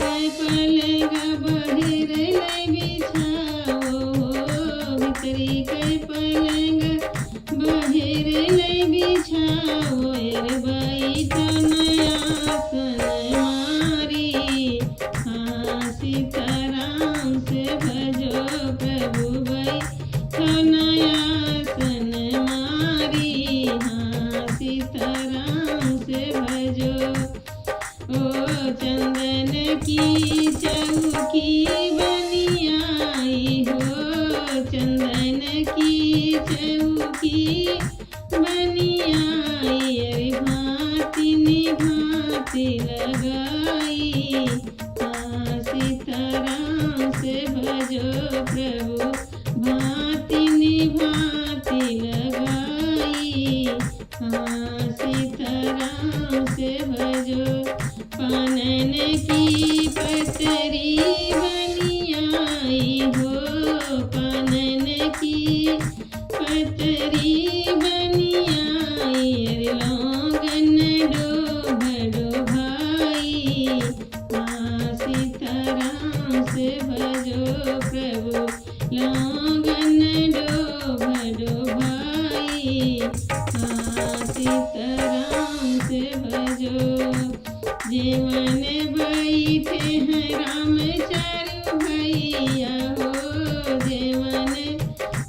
कै पलंग बहिर लै बिछाओ भितरी कै पलंग बहिर लै बिछाओ रे बैठन आसन मारी हाँ सीताराम से भजो प्रभु बैठन आसन मारी हाँ सीताराम से भजो ओ चंदन की चौकी बनी आई हो चंदन की चौकी बनी आई अरे भांति निभांति लगाई हाँ सीताराम से भजो प्रभु भांति निभांति लगाई हाँ सीताराम से भजो पानन की पतरी बनी आई हो पानन की पतरी बनी आई अरे लौंगन डोभ डोभाई हाँ सीताराम से भजो प्रभु लौंगन डोभ डोभाई हाँ सीताराम से भजो जीवन बैठे हैं राम चारु भैया हो जीवन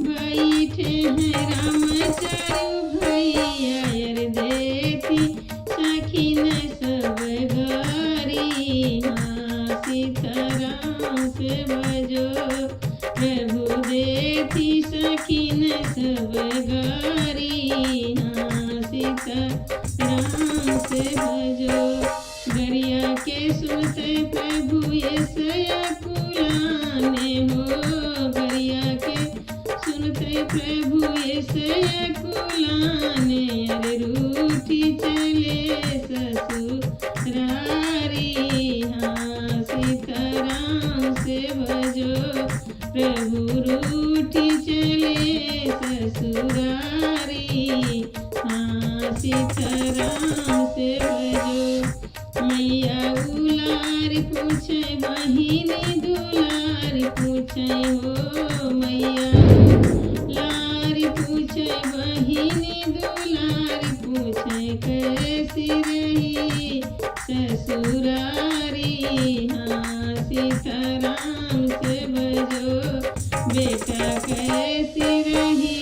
बैठे हैं राम चारु भैया अरे देती सखीन सब गारी हाँ सीताराम से भजो प्रभु देती सखीन सब गारी हाँ सीताराम से भजो गरिया के सुनते प्रभु येसया कुलाने हो गरिया के सुनते प्रभु येसया कुलाने अरे रूठी चले ससुरारी हाँ सीताराम से भजो प्रभु रूठी चले ससुरारी हाँ सीताराम से भजो मैया उलार पूछे बहिनी दुलार पूछे हो मैया लार पूछे बहिनी दुलार पूछे कैसी रही ससुरारी हाँ सीताराम से भजो बेटा कैसी रही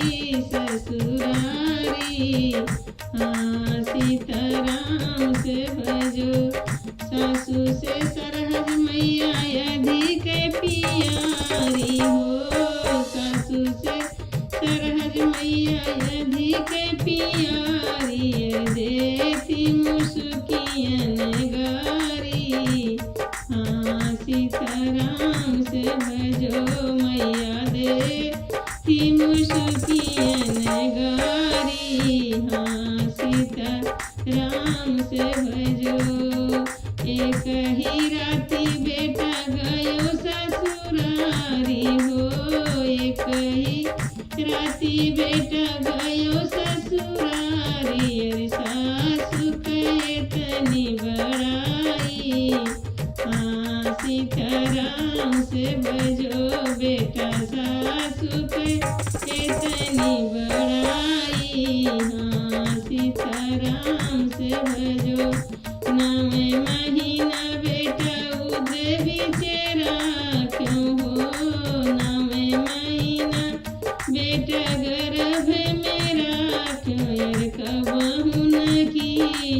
ससुरारी हाँ सीताराम से भजो सासू से सरहज मैया अधिक प्यारी हो सासू से सरहज मैया अधिक प्यारी देती मुस्कियन गारी हाँ सीताराम से भजो मैया देती मुस्कियन गारी हाँ सीताराम से भजो एक ही राती बेटा गयो ससुरारी हो एक ही राती बेटा गयो ससुरारी अरे सासु कैतनी बड़ाई हाँ सीताराम से भजो बेटा सासु कैतनी बड़ाई हाँ सीताराम से भजो नवे महीना बेटा उदे बिचेरा क्यों हो नवे महीना बेटा गर्भ मेरा क्यों यार कबहू न की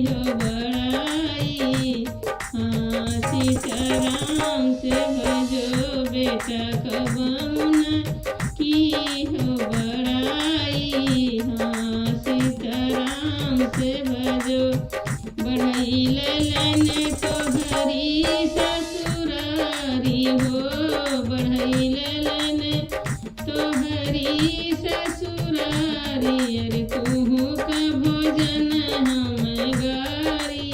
हो बड़ाई हाँ सीताराम से भजो बेटा कबहू न की हो बड़ाई हाँ सीताराम से भजो बढ़ई ललन तो हरी ससुरारी हो बढ़ई ललन तो हरी ससुरारी अरे तुहू का भोजन हम गारी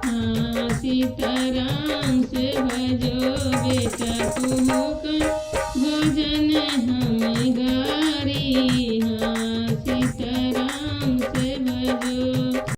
हाँ सीताराम से भजो बेटा तुहू का भोजन